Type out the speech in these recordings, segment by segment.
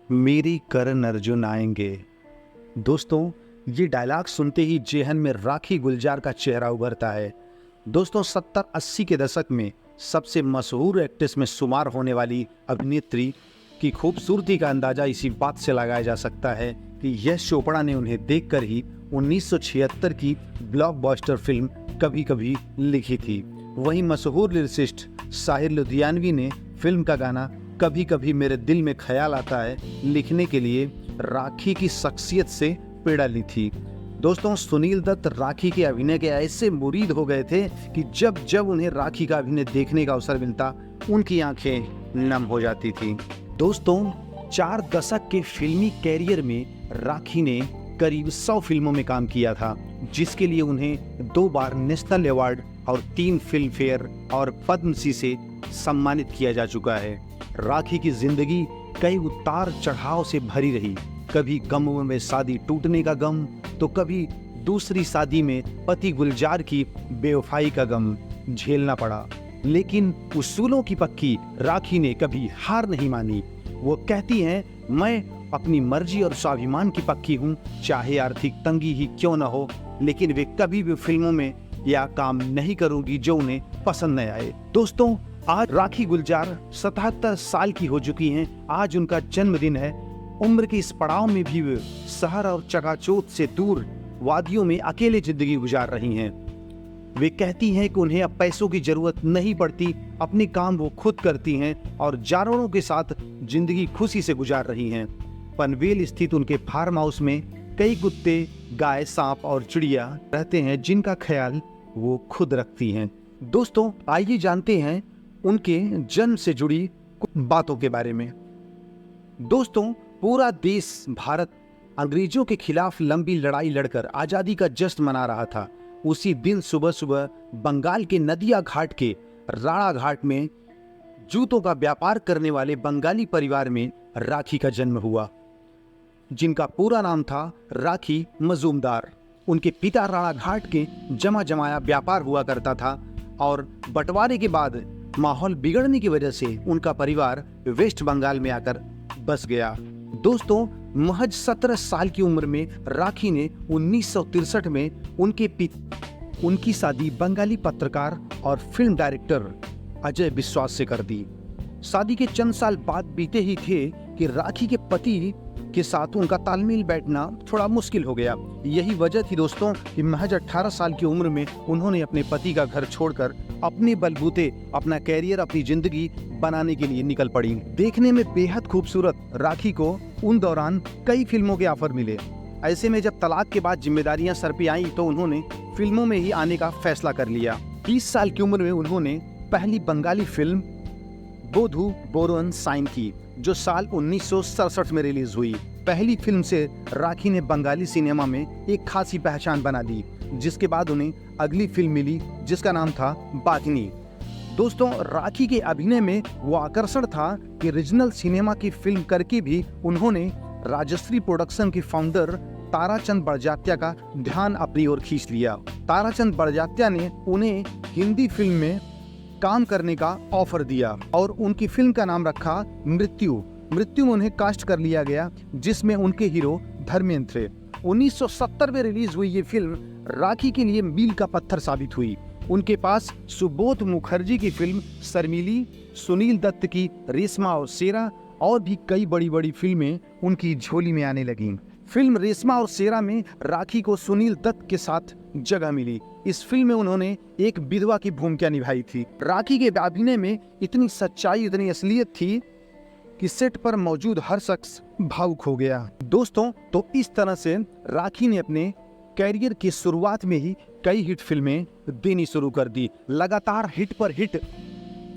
मेरी करण अर्जुन आएंगे। दोस्तों, ये डायलॉग सुनते ही जेहन में राखी गुलजार का चेहरा उभरता है। दोस्तों, 70-80 के दशक में सबसे मशहूर एक्ट्रेस में शुमार होने वाली अभिनेत्री की खूबसूरती का अंदाजा इसी बात से लगाया जा सकता है कि यश चोपड़ा ने उन्हें देखकर ही 1976 की ब्लॉकबस्टर फिल्म कभी कभी लिखी थी। वहीं मशहूर लिरिसिस्ट साहिर लुधियानवी ने फिल्म का गाना कभी कभी मेरे दिल में ख्याल आता है लिखने के लिए राखी की शख्सियत से प्रेरणा ली थी। दोस्तों, सुनील दत्त राखी के अभिनय के ऐसे मुरीद हो गए थे कि जब जब उन्हें राखी का अभिनय देखने का अवसर मिलता उनकी आंखें नम हो जाती थी। दोस्तों, 4 दशक के फिल्मी कैरियर में राखी ने करीब 100 फिल्मों में काम किया था, जिसके लिए उन्हें 2 बार नेशनल अवार्ड और 3 फिल्म फेयर और पद्मश्री से सम्मानित किया जा चुका है। राखी की जिंदगी कई उतार चढ़ाव से भरी रही। कभी गमों में शादी टूटने का गम, तो कभी दूसरी शादी में पति गुलजार की बेवफाई का गम झेलना पड़ा। लेकिन उसूलों की पक्की राखी ने कभी हार नहीं मानी। वो कहती हैं, मैं अपनी मर्जी और स्वाभिमान की पक्की हूँ, चाहे आर्थिक तंगी ही क्यों न हो, लेकिन वे कभी भी फिल्मों में या काम नहीं करूंगी जो उन्हें पसंद न आए। दोस्तों, आज राखी गुलजार 77 साल की हो चुकी हैं। आज उनका जन्मदिन है। उम्र के इस पड़ाव में भी वे शहर और चकाचौंध से दूर वादियों में अकेले जिंदगी गुजार रही हैं। वे कहती हैं कि उन्हें अब पैसों की जरूरत नहीं पड़ती, अपने काम वो खुद करती हैं और जानवरों के साथ जिंदगी खुशी से गुजार रही हैं। पनवेल स्थित उनके फार्म हाउस में कई कुत्ते, गाय, सांप और चिड़िया रहते हैं, जिनका ख्याल वो खुद रखती हैं। दोस्तों, आइए जानते हैं उनके जन्म से जुड़ी कुछ बातों के बारे में। दोस्तों, पूरा देश भारत अंग्रेजों के खिलाफ लंबी लड़ाई लड़कर आजादी का जश्न मना रहा था। उसी दिन सुबह सुबह बंगाल के नदिया घाट के राणा घाट में जूतों का व्यापार करने वाले बंगाली परिवार में राखी का जन्म हुआ, जिनका पूरा नाम था राखी मजूमदार। उनके पिता राणा घाट के जमा जमाया व्यापार हुआ करता था और बंटवारे के बाद माहौल बिगड़ने की वजह से उनका परिवार वेस्ट बंगाल में आकर बस गया। दोस्तों, महज 17 साल की उम्र में राखी ने 1963 में उनकी शादी बंगाली पत्रकार और फिल्म डायरेक्टर अजय विश्वास से कर दी। शादी के चंद साल बाद बीते ही थे कि राखी के पति के साथ उनका तालमेल बैठना थोड़ा मुश्किल हो गया। यही वजह थी दोस्तों कि महज 18 साल की उम्र में उन्होंने अपने पति का घर छोड़कर अपने बलबूते अपना कैरियर, अपनी जिंदगी बनाने के लिए निकल पड़ी। देखने में बेहद खूबसूरत राखी को उन दौरान कई फिल्मों के ऑफर मिले। ऐसे में जब तलाक के बाद जिम्मेदारियां सर पे आई तो उन्होंने फिल्मों में ही आने का फैसला कर लिया। 30 साल की उम्र में उन्होंने पहली Bengali film Bodhu boron sign की, जो साल 1967 में रिलीज हुई। पहली फिल्म से राखी ने बंगाली सिनेमा में एक खासी पहचान बना ली, जिसके बाद उन्हें अगली फिल्म मिली जिसका नाम था बाघिनी। दोस्तों, राखी के अभिनय में वो आकर्षण था कि रीजनल सिनेमा की फिल्म करके भी उन्होंने राजश्री प्रोडक्शन के फाउंडर ताराचंद बड़जात्या का ध्यान अपनी ओर खींच लिया। ताराचंद बड़जात्या ने उन्हें हिंदी फिल्म में काम करने का ऑफर दिया और उनकी फिल्म का नाम रखा मृत्यु। मृत्यु में उन्हें कास्ट कर लिया गया, जिसमें उनके हीरो धर्मेंद्र थे। 1970 में रिलीज हुई ये फिल्म राखी के लिए मील का पत्थर साबित हुई। उनके पास सुबोध मुखर्जी की फिल्म शर्मिली, सुनील दत्त की रेशमा और शेरा और भी कई बड़ी बड़ी फिल्में उनकी झोली में आने लगीं। फिल्म रेशमा और शेरा में राखी को सुनील दत्त के साथ जगह मिली। इस फिल्म में उन्होंने एक विधवा की भूमिका निभाई थी। राखी के अभिनय में इतनी सच्चाई, इतनी असलियत थी कि सेट पर मौजूद हर शख्स भावुक हो गया। दोस्तों, तो इस तरह से राखी ने अपने कैरियर की शुरुआत में ही कई हिट फिल्में देनी शुरू कर दी। लगातार हिट पर हिट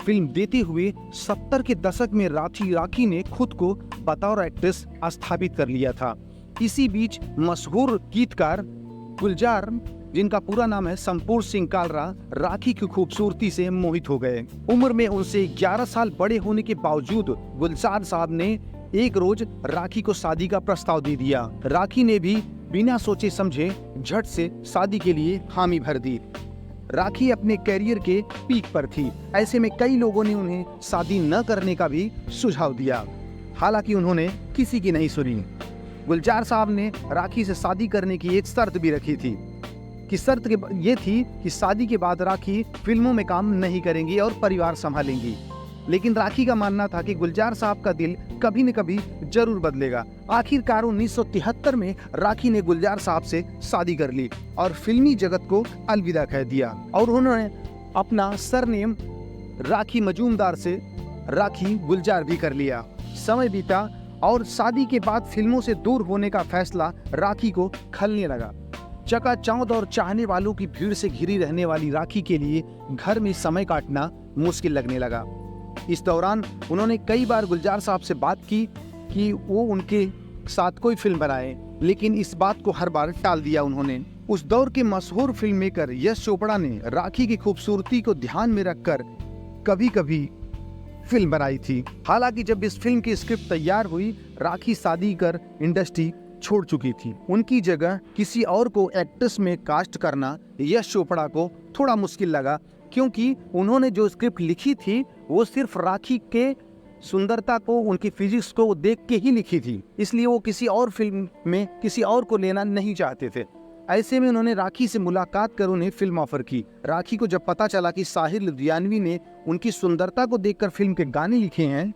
फिल्म देते हुए 70 के दशक में राखी ने खुद को बतौर एक्ट्रेस स्थापित कर लिया था। इसी बीच मशहूर गीतकार गुलजार, जिनका पूरा नाम है संपूर्ण सिंह कालरा, राखी की खूबसूरती से मोहित हो गए। उम्र में उनसे 11 साल बड़े होने के बावजूद गुलजार साहब ने एक रोज राखी को शादी का प्रस्ताव दे दिया। राखी ने भी बिना सोचे समझे झट से शादी के लिए हामी भर दी। राखी अपने कैरियर के पीक पर थी। ऐसे में कई लोगों ने उन्हें शादी न करने का भी सुझाव दिया। हालांकि उन्होंने किसी की नहीं सुनी। गुलजार साहब ने राखी से शादी करने की एक शर्त भी रखी थी कि ये थी कि शादी के बाद राखी फिल्मों में काम नहीं करेंगी और परिवार संभालेंगी। लेकिन राखी का मानना था कि गुलजार साहब का दिल कभी न कभी जरूर बदलेगा। आखिरकार 1973 में राखी ने गुलजार साहब से शादी कर ली और फिल्मी जगत को अलविदा कह दिया और उन्होंने अपना सरनेम राखी मजूमदार से राखी गुलजार भी कर लिया। समय बीता और शादी के बाद फिल्मों से दूर होने का फैसला राखी को खलने लगा। चकाचौंध और चाहने वालों की भीड़ से घिरी रहने वाली राखी के लिए घर में समय काटना मुश्किल लगने लगा। इस दौरान उन्होंने कई बार गुलजार साहब से बात की कि वो उनके साथ कोई फिल्म बनाए, लेकिन इस बात को हर बार टाल दिया उन्होंने। उस दौर के मशहूर फिल्म मेकर यश चोपड़ा ने राखी की खूबसूरती को ध्यान में रखकर कभी कभी फिल्म बनाई थी। हालांकि जब इस फिल्म की स्क्रिप्ट तैयार हुई, राखी शादी कर इंडस्ट्री छोड़ चुकी थी। उनकी जगह किसी और को एक्ट्रेस में कास्ट करना यश चोपड़ा को थोड़ा मुश्किल लगा, क्योंकि उन्होंने जो स्क्रिप्ट लिखी थी वो सिर्फ राखी के सुंदरता को, उनकी फिजिक्स को देख के ही लिखी थी, इसलिए वो किसी और फिल्म में किसी और को लेना नहीं चाहते थे। ऐसे में उन्होंने राखी से मुलाकात कर उन्हें फिल्म ऑफर की। राखी को जब पता चला कि साहिर लुधियानवी ने उनकी सुंदरता को देखकर फिल्म के गाने लिखे हैं,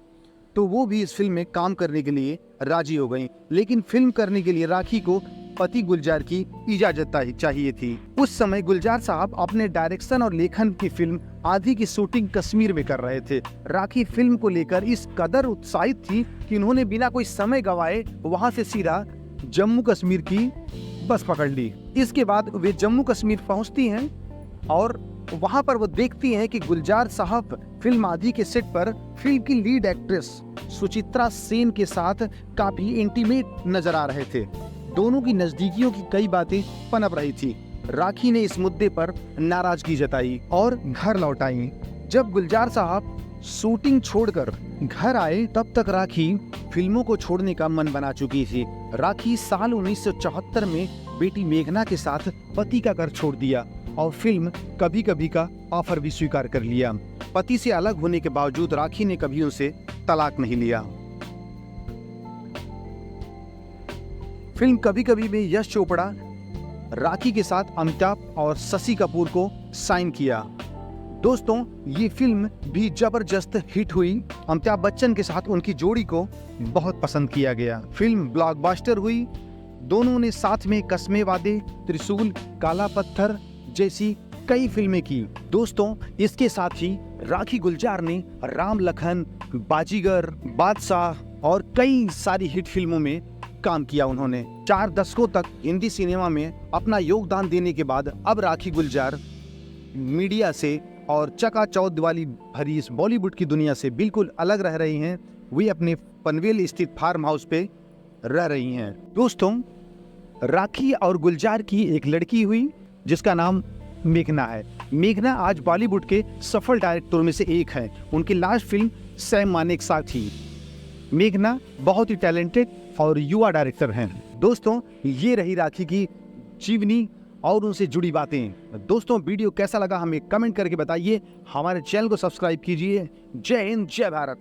तो वो भी इस फिल्म में काम करने के लिए राजी हो गई। लेकिन फिल्म करने के लिए राखी को पति गुलजार की इजाजत चाहिए थी। उस समय गुलजार साहब अपने डायरेक्शन और लेखन की फिल्म आधी की शूटिंग कश्मीर में कर रहे थे। राखी फिल्म को लेकर इस कदर उत्साहित थी कि उन्होंने बिना कोई समय गंवाए वहां से सीधा जम्मू कश्मीर की बस पकड़ ली। इसके बाद वे जम्मू कश्मीर पहुंचती हैं और वहां पर वो देखती हैं कि गुलजार साहब फिल्म आधी के सेट पर फिल्म की लीड एक्ट्रेस सुचित्रा सेन के साथ काफी इंटीमेट नजर आ रहे थे। दोनों की नजदीकियों की कई बातें पनप रही थी। राखी ने इस मुद्दे पर नाराजगी जताई और घर लौट आई। जब गुलजार साहब शूटिंग छोड़कर घर आए, तब तक राखी फिल्मों को छोड़ने का मन बना चुकी थी। राखी साल 1974 में बेटी मेघना के साथ पति का घर छोड़ दिया और फिल्म कभी कभी का ऑफर भी स्वीकार कर लिया। पति से अलग होने के बावजूद राखी ने कभी उनसे तलाक नहीं लिया। फिल्म कभी कभी में यश चोपड़ा राखी के साथ अमिताभ और शशि कपूर को साइन किया। दोस्तों, ये फिल्म भी जबरदस्त हिट हुई। अमिताभ बच्चन के साथ उनकी जोड़ी को बहुत पसंद किया गया। फिल्म ब्लॉकबस्टर हुई। दोनों ने साथ में कस्मे वादे, त्रिशूल, काला पत्थर जैसी कई फिल्में की। दोस्तों, इसके साथ ही राखी गुलजार ने राम लखन, बाजीगर, बादशाह और कई सारी हिट फिल्मों में काम किया। उन्होंने 4 दशकों तक हिंदी सिनेमा में अपना योगदान देने के बाद अब राखी गुलजार मीडिया से और चकाचौंध वाली भरी इस बॉलीवुड की दुनिया से बिल्कुल अलग रह रही हैं। वे अपने पनवेल स्थित फार्म हाउस पे रह रही हैं। दोस्तों, राखी और गुलजार की एक लड़की हुई जिसका नाम मेघना है। मेघना आज बॉलीवुड के सफल डायरेक्टरों में से एक है। उनकी लास्ट फिल्म सैम मानेकशॉ थी। मेघना बहुत ही टैलेंटेड और युवा डायरेक्टर हैं। दोस्तों, ये रही राखी की जीवनी और उनसे जुड़ी बातें। दोस्तों, वीडियो कैसा लगा हमें कमेंट करके बताइए। हमारे चैनल को सब्सक्राइब कीजिए। जय हिंद, जय भारत।